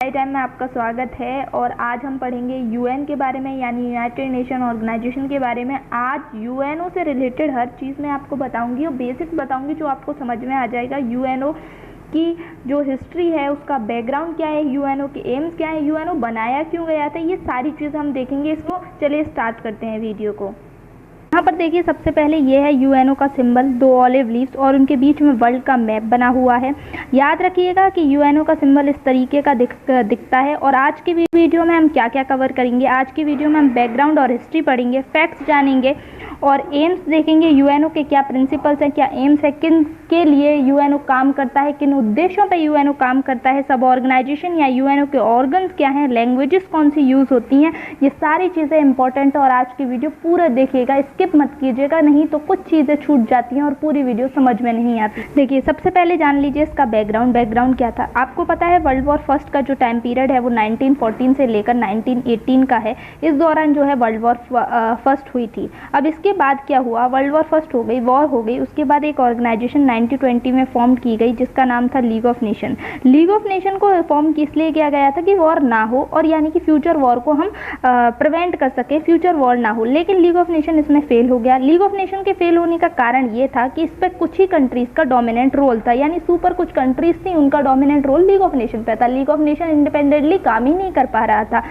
Time में आपका स्वागत है और आज हम पढ़ेंगे यूएन के बारे में, यानी यूनाइटेड नेशन ऑर्गेनाइजेशन के बारे में। आज यूएनओ से रिलेटेड हर चीज़ मैं आपको बताऊंगी और बेसिक्स बताऊंगी जो आपको समझ में आ जाएगा। यूएनओ की जो हिस्ट्री है, उसका बैकग्राउंड क्या है, यूएनओ के एम्स क्या है, यूएनओ बनाया क्यों गया था, ये सारी चीज़ हम देखेंगे। इसको चलिए स्टार्ट करते हैं वीडियो को। यहाँ पर देखिए, सबसे पहले ये है यूएनओ का सिंबल, 2 ऑलिव लीव्स और उनके बीच में वर्ल्ड का मैप बना हुआ है। याद रखिएगा कि यूएनओ का सिंबल इस तरीके का दिखता है। और आज की वीडियो में हम क्या क्या कवर करेंगे, आज की वीडियो में हम बैकग्राउंड और हिस्ट्री पढ़ेंगे, फैक्ट्स जानेंगे और एम्स देखेंगे। यूएनओ के क्या प्रिंसिपल्स हैं, क्या एम्स है, किन के लिए यूएनओ काम करता है, किन उद्देश्यों पे यूएनओ काम करता है, सब ऑर्गेनाइजेशन या यूएनओ के ऑर्गन्स क्या हैं, लैंग्वेजेस कौन सी यूज़ होती हैं, ये सारी चीज़ें इंपॉर्टेंट है। और आज की वीडियो पूरा देखिएगा, स्किप मत कीजिएगा, नहीं तो कुछ चीज़ें छूट जाती हैं और पूरी वीडियो समझ में नहीं आती। देखिए, सबसे पहले जान लीजिए इसका बैकग्राउंड क्या था। आपको पता है वर्ल्ड वॉर फर्स्ट का जो टाइम पीरियड है वो 1914 से लेकर 1918 का है। इस दौरान जो है वर्ल्ड वॉर फर्स्ट हुई थी। अब इसके बाद क्या हुआ, वर्ल्ड वॉर फर्स्ट हो गई, वॉर हो गई, उसके बाद एक ऑर्गेनाइजेशन 1920 में फॉर्म की गई जिसका नाम था league of nation. League of nation को फॉर्म इसलिए किया गया था कि वॉर ना हो, और यानी कि फ्यूचर वॉर को हम प्रिवेंट कर सके, फ्यूचर वॉर ना हो। लेकिन लीग ऑफ नेशन इसमें फेल हो गया। लीग ऑफ नेशन के फेल होने का कारण ये था कि इस पर कुछ ही कंट्रीज का डोमिनेंट रोल था, यानी सुपर कुछ कंट्रीज थी, उनका dominant role league of nation पे था। लीग ऑफ नेशन इंडिपेंडेंटली काम ही नहीं कर पा रहा था।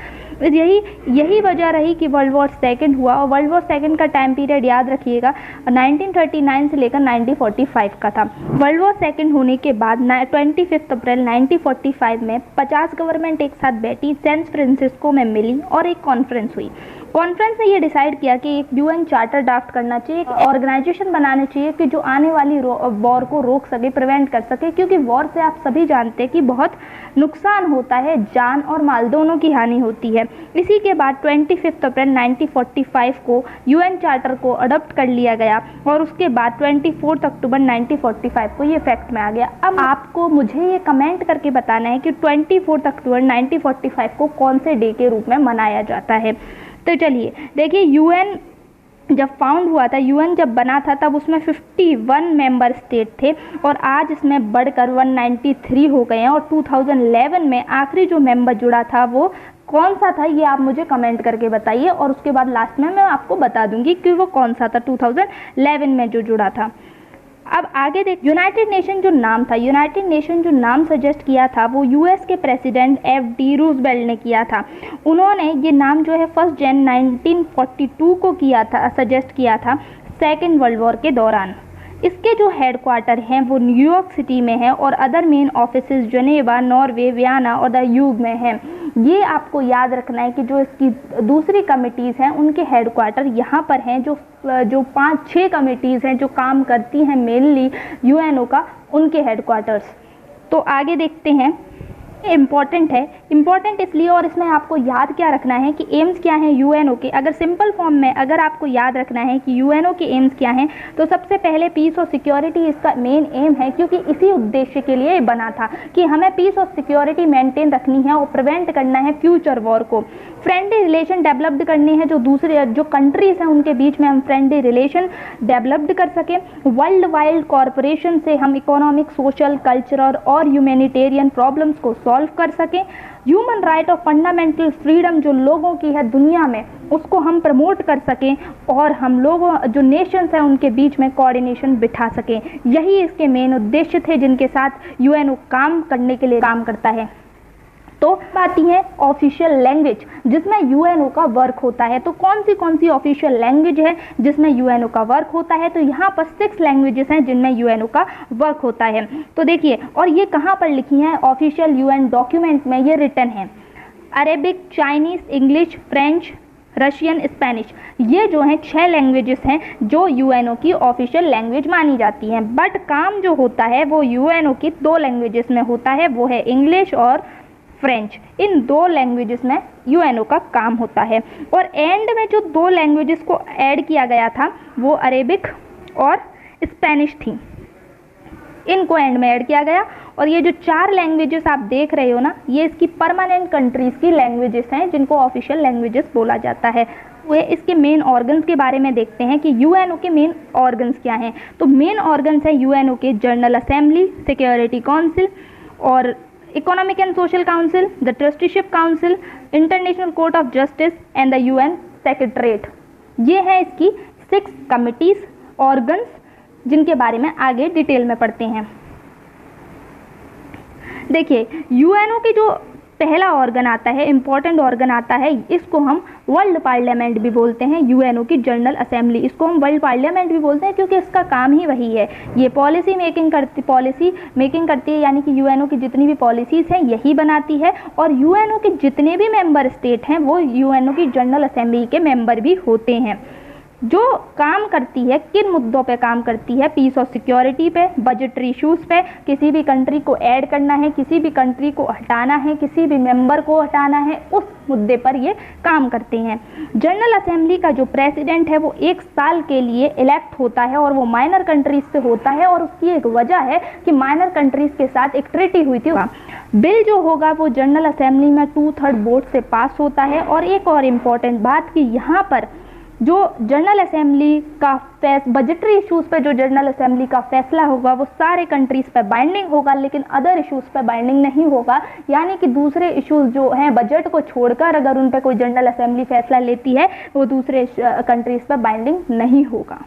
यही वजह रही कि वर्ल्ड वॉर सेकंड हुआ। और वर्ल्ड वॉर सेकंड का टाइम पीरियड याद रखिएगा 1939 से लेकर 1945 का था। वर्ल्ड वॉर सेकंड होने के बाद 25 अप्रैल 1945 में 50 गवर्नमेंट एक साथ बैठी, सैन फ्रांसिस्को में मिली और एक कॉन्फ्रेंस हुई। कॉन्फ्रेंस ने ये डिसाइड किया कि एक यूएन चार्टर ड्राफ्ट करना चाहिए, एक ऑर्गेनाइजेशन बनानी चाहिए कि जो आने वाली वॉर को रोक सके, प्रिवेंट कर सके, क्योंकि वॉर से आप सभी जानते हैं कि बहुत नुकसान होता है, जान और माल दोनों की हानि होती है। इसी के बाद 25 अप्रैल 1945 को यूएन चार्टर को अडॉप्ट कर लिया गया और उसके बाद 24 अक्टूबर 1945 को ये फैक्ट में आ गया। अब आपको मुझे ये कमेंट करके बताना है कि 24 अक्टूबर 1945 को कौन से डे के रूप में मनाया जाता है। तो चलिए देखिए, यूएन जब फाउंड हुआ था, यूएन जब बना था, तब उसमें 51 मेंबर स्टेट थे और आज इसमें बढ़कर 193 हो गए हैं। और 2011 में आखिरी जो मेंबर जुड़ा था वो कौन सा था, ये आप मुझे कमेंट करके बताइए और उसके बाद लास्ट में मैं आपको बता दूंगी कि वो कौन सा था 2011 में जो जुड़ा था। अब आगे देख, यूनाइटेड नेशन जो नाम था, यूनाइटेड नेशन जो नाम सजेस्ट किया था वो यूएस के प्रेसिडेंट एफ.डी. रूजवेल्ट ने किया था। उन्होंने ये नाम जो है 1 जनवरी 1942 को किया था, सजेस्ट किया था सेकेंड वर्ल्ड वॉर के दौरान। इसके जो हेडक्वार्टर हैं वो न्यूयॉर्क सिटी में है और अदर मेन ऑफिसेज जनेवा, नॉर्वे, वियना और द ह्यूग में हैं। ये आपको याद रखना है कि जो इसकी दूसरी कमिटीज़ हैं उनके हेडक्वार्टर यहाँ पर हैं। जो 5-6 कमिटीज़ हैं जो काम करती हैं मेनली यूएनओ का, उनके हेडक्वार्टर्स। तो आगे देखते हैं। इम्पॉर्टेंट है, इम्पॉर्टेंट इसलिए, और इसमें आपको याद क्या रखना है कि एम्स क्या हैं यूएनओ के। अगर सिंपल फॉर्म में अगर आपको याद रखना है कि यूएनओ के एम्स क्या हैं, तो सबसे पहले पीस और सिक्योरिटी इसका मेन एम है, क्योंकि इसी उद्देश्य के लिए बना था कि हमें पीस और सिक्योरिटी मेंटेन रखनी है और प्रिवेंट करना है फ्यूचर वॉर को। फ्रेंडली रिलेशन डेवलप्ड करने हैं, जो दूसरे जो कंट्रीज हैं उनके बीच में हम फ्रेंडली रिलेशन डेवलप्ड कर सकें। वर्ल्ड वाइड कॉरपोरेशन से हम इकोनॉमिक, सोशल, कल्चरल और ह्यूमैनिटेरियन प्रॉब्लम्स को सॉल्व कर सकें। ह्यूमन राइट और फंडामेंटल फ्रीडम जो लोगों की है दुनिया में, उसको हम प्रमोट कर सकें और हम लोगों जो नेशंस हैं उनके बीच में कोऑर्डिनेशन बिठा सकें। यही इसके मेन उद्देश्य थे जिनके साथ यूएनओ काम करने के लिए काम करता है। तो आती है ऑफिशियल लैंग्वेज जिसमें यूएनओ का वर्क होता है। तो कौन सी ऑफिशियल लैंग्वेज है जिसमें यूएनओ का वर्क होता है, तो यहाँ पर 6 लैंग्वेजेस हैं जिनमें यूएनओ का वर्क होता है। तो देखिए, और ये कहाँ पर लिखी हैं, ऑफिशियल यूएन डॉक्यूमेंट में ये रिटन है। Arabic, Chinese, English, French, Russian, Spanish, ये जो हैं 6 लैंग्वेजेस हैं जो यूएनओ की ऑफिशियल लैंग्वेज मानी जाती हैं। बट काम जो होता है वो यूएनओ की 2 लैंग्वेजेस में होता है, वो है इंग्लिश और फ्रेंच। इन 2 लैंग्वेजेस में यूएनओ का काम होता है। और एंड में जो 2 लैंग्वेजेस को ऐड किया गया था वो अरेबिक और स्पेनिश थी, इनको एंड में ऐड किया गया। और ये जो 4 लैंग्वेजेस आप देख रहे हो ना, ये इसकी परमानेंट कंट्रीज़ की लैंग्वेजेस हैं जिनको ऑफिशियल लैंग्वेजेस बोला जाता है। वे इसके मेन ऑर्गन्स के बारे में देखते हैं कि यूएनओ के मेन ऑर्गन्स क्या हैं। तो मेन ऑर्गन्स हैं यूएनओ के जनरल असेंबली, सिक्योरिटी काउंसिल और economic and social council, the trusteeship council, international court of justice and the UN secretariat. ये है इसकी 6 कमिटीज, ऑर्गन्स, जिनके बारे में आगे डिटेल में पढ़ते हैं। देखिए, यूएनओ की जो पहला ऑर्गन आता है, इंपॉर्टेंट ऑर्गन आता है, इसको हम वर्ल्ड पार्लियामेंट भी बोलते हैं। यूएनओ की जनरल असेंबली, इसको हम वर्ल्ड पार्लियामेंट भी बोलते हैं क्योंकि इसका काम ही वही है। ये पॉलिसी मेकिंग करती है, यानी कि यूएनओ की जितनी भी पॉलिसीज़ हैं यही बनाती है। और यूएनओ के जितने भी मेंबर स्टेट हैं वो यूएनओ की जनरल असेंबली के मेंबर भी होते हैं। जो काम करती है, किन मुद्दों पे काम करती है? पीस और सिक्योरिटी पे, बजटरी इश्यूज़ पे, किसी भी कंट्री को ऐड करना है, किसी भी कंट्री को हटाना है, किसी भी मेंबर को हटाना है, उस मुद्दे पर ये काम करते हैं। जनरल असेंबली का जो प्रेसिडेंट है वो 1 साल के लिए इलेक्ट होता है और वो माइनर कंट्रीज से होता है, और उसकी एक वजह है कि माइनर कंट्रीज के साथ एक ट्रीटी हुई थी। बिल जो होगा वो जनरल असेंबली में 2/3 वोट से पास होता है। और एक और इम्पॉर्टेंट बात कि यहाँ पर जो जनरल असेंबली का बजटरी इश्यूज़ पे जो जनरल असेंबली का फैसला होगा वो सारे कंट्रीज़ पे बाइंडिंग होगा, लेकिन अदर इश्यूज़ पे बाइंडिंग नहीं होगा। यानी कि दूसरे इश्यूज़ जो हैं बजट को छोड़कर अगर उन पे कोई जनरल असेंबली फैसला लेती है वो दूसरे कंट्रीज़ पे बाइंडिंग नहीं होगा।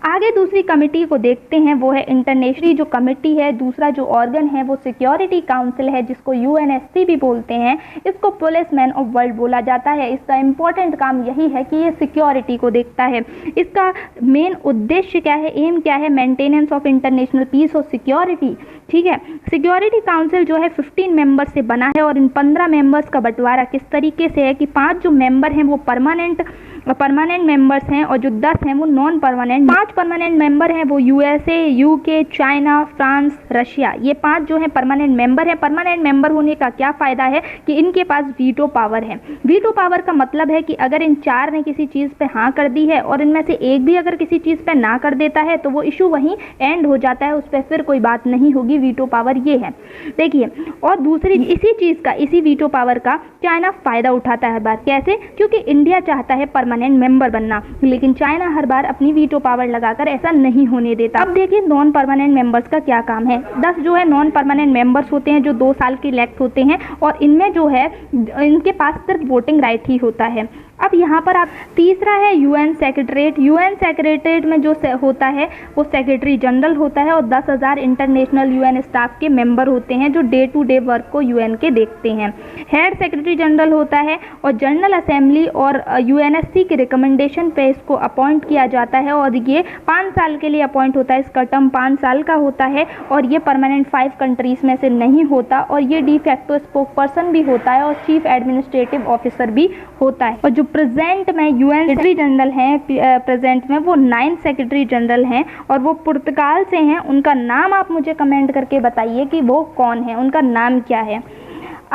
आगे दूसरी कमेटी को देखते हैं, वो है इंटरनेशनल जो कमेटी है। दूसरा जो ऑर्गन है वो सिक्योरिटी काउंसिल है, जिसको यूएनएससी भी बोलते हैं। इसको पुलिसमैन ऑफ वर्ल्ड बोला जाता है। इसका इम्पॉर्टेंट काम यही है कि ये सिक्योरिटी को देखता है। इसका मेन उद्देश्य क्या है, एम क्या है? मेंटेनेंस ऑफ इंटरनेशनल पीस और सिक्योरिटी। ठीक है, सिक्योरिटी काउंसिल जो है 15 मेंबर से बना है और इन 15 मेंबर्स का बंटवारा किस तरीके से है कि 5 जो मेंबर हैं वो परमानेंट मेंबर्स हैं और जो 10 हैं वो नॉन परमानेंट। 5 परमानेंट मेंबर हैं वो USA, UK, China, France, Russia, ये 5 जो हैं परमानेंट मेंबर हैं। परमानेंट मेंबर होने का क्या फ़ायदा है कि इनके पास वीटो पावर है। वीटो पावर का मतलब है कि अगर इन 4 ने किसी चीज़ पे हाँ कर दी है और इनमें से एक भी अगर किसी चीज़ पे ना कर देता है तो वो इशू वहीं एंड हो जाता है, उस पर फिर कोई बात नहीं होगी। वीटो पावर ये है, देखिए। और दूसरी इसी चीज़ का, इसी वीटो पावर का चाइना फ़ायदा उठाता है हर बार। कैसे? क्योंकि इंडिया चाहता है परमानेंट मेंबर बनना, लेकिन चाइना हर बार अपनी वीटो पावर लगाकर ऐसा नहीं होने देता। अब देखिए नॉन परमानेंट मेंबर्स का क्या काम है। 10 जो है नॉन परमानेंट मेंबर्स होते हैं जो 2 साल के इलेक्ट होते हैं और इनमें जो है इनके पास सिर्फ वोटिंग राइट ही होता है। अब यहाँ पर आप तीसरा है यूएन सेक्रेटरीट। यूएन सेक्रेटरीट में जो होता है वो सेक्रेटरी जनरल होता है और 10,000 इंटरनेशनल यूएन स्टाफ के मेंबर होते हैं जो डे टू डे वर्क को यूएन के देखते हैं। हेड सेक्रेटरी जनरल होता है और जनरल असेंबली और यूएनएससी के रिकमेंडेशन पे इसको अपॉइंट किया जाता है और ये 5 साल के लिए अपॉइंट होता है। इसका टर्म 5 साल का होता है और ये परमानेंट 5 कंट्रीज़ में से नहीं होता और ये डी फैक्टो स्पोक पर्सन भी होता है और चीफ एडमिनिस्ट्रेटिव ऑफिसर भी होता है। और जो प्रेजेंट में यूएन सेक्रेटरी जनरल हैं, प्रेजेंट में वो 9 सेक्रेटरी जनरल हैं और वो पुर्तगाल से हैं। उनका नाम आप मुझे कमेंट करके बताइए कि वो कौन है, उनका नाम क्या है।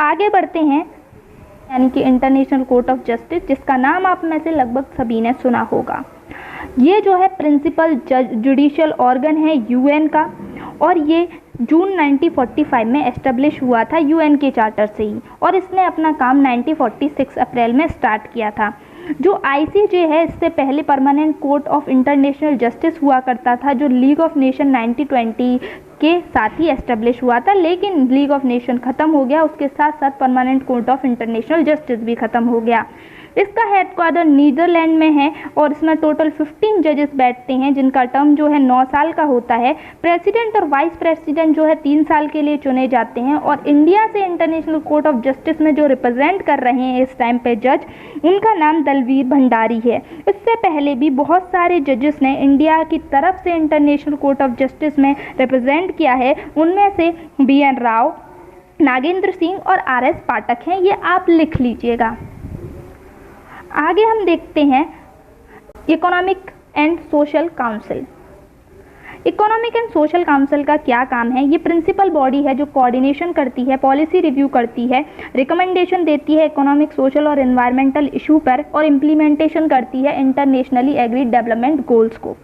आगे बढ़ते हैं, यानी कि इंटरनेशनल कोर्ट ऑफ जस्टिस, जिसका नाम आप में से लगभग सभी ने सुना होगा। ये जो है प्रिंसिपल जुडिशियल ऑर्गन है यूएन का और ये जून 1945 में एस्टेब्लिश हुआ था यूएन के चार्टर से ही और इसने अपना काम 1946 अप्रैल में स्टार्ट किया था। जो आईसीजे है इससे पहले permanent court of international justice हुआ करता था जो लीग ऑफ नेशन 1920 के साथ ही एस्टेब्लिश हुआ था, लेकिन लीग ऑफ नेशन ख़त्म हो गया, उसके साथ साथ permanent court of international justice भी ख़त्म हो गया। इसका हेडक्वार्टर नीदरलैंड में है और इसमें टोटल 15 जजेस बैठते हैं जिनका टर्म जो है 9 साल का होता है। प्रेसिडेंट और वाइस प्रेसिडेंट जो है 3 साल के लिए चुने जाते हैं और इंडिया से इंटरनेशनल कोर्ट ऑफ जस्टिस में जो रिप्रेजेंट कर रहे हैं इस टाइम पे जज, उनका नाम दलवीर भंडारी है। इससे पहले भी बहुत सारे जजेस ने इंडिया की तरफ से इंटरनेशनल कोर्ट ऑफ जस्टिस में रिप्रेजेंट किया है। उनमें से BN राव, नागेंद्र सिंह और RS पाठक हैं, ये आप लिख लीजिएगा। आगे हम देखते हैं economic and social council. Economic and social council का क्या काम है? ये प्रिंसिपल बॉडी है जो कोऑर्डिनेशन करती है, पॉलिसी रिव्यू करती है, रिकमेंडेशन देती है इकोनॉमिक, सोशल और एनवायरमेंटल इशू पर और इम्प्लीमेंटेशन करती है इंटरनेशनली एग्रीड डेवलपमेंट गोल्स को।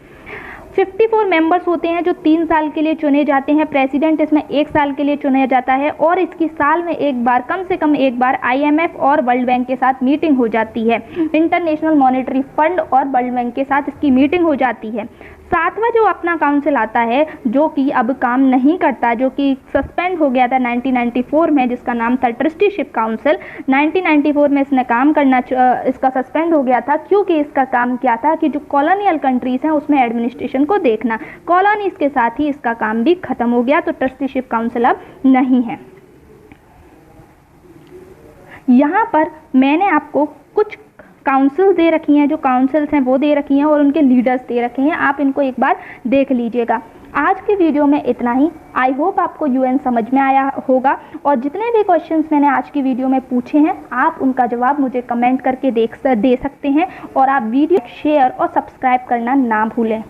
54 मेंबर्स होते हैं जो 3 साल के लिए चुने जाते हैं। प्रेसिडेंट इसमें 1 साल के लिए चुना जाता है और इसकी साल में एक बार, कम से कम एक बार IMF और वर्ल्ड बैंक के साथ मीटिंग हो जाती है। इंटरनेशनल मॉनेटरी फंड और वर्ल्ड बैंक के साथ इसकी मीटिंग हो जाती है। सातवां जो अपना काउंसिल आता है जो कि अब काम नहीं करता, जो कि सस्पेंड हो गया था 1994 में, जिसका नाम था ट्रस्टीशिप काउंसिल। 1994 में इसने काम करना इसका सस्पेंड हो गया था, क्योंकि इसका काम क्या था कि जो कॉलोनियल कंट्रीज़ हैं उसमें एडमिनिस्ट्रेशन को देखना, कॉलोनीज़ के साथ ही इसका काम भी खत्म हो गया, तो ट्रस्टीशिप काउंसिल अब नहीं है। यहाँ पर मैंने आपको कुछ काउंसिल्स दे रखी हैं, जो काउंसिल्स हैं वो दे रखी हैं और उनके लीडर्स दे रखे हैं, आप इनको एक बार देख लीजिएगा। आज की वीडियो में इतना ही। आई होप आपको यूएन समझ में आया होगा, और जितने भी क्वेश्चंस मैंने आज की वीडियो में पूछे हैं आप उनका जवाब मुझे कमेंट करके दे सकते हैं, और आप वीडियो शेयर और सब्सक्राइब करना ना भूलें।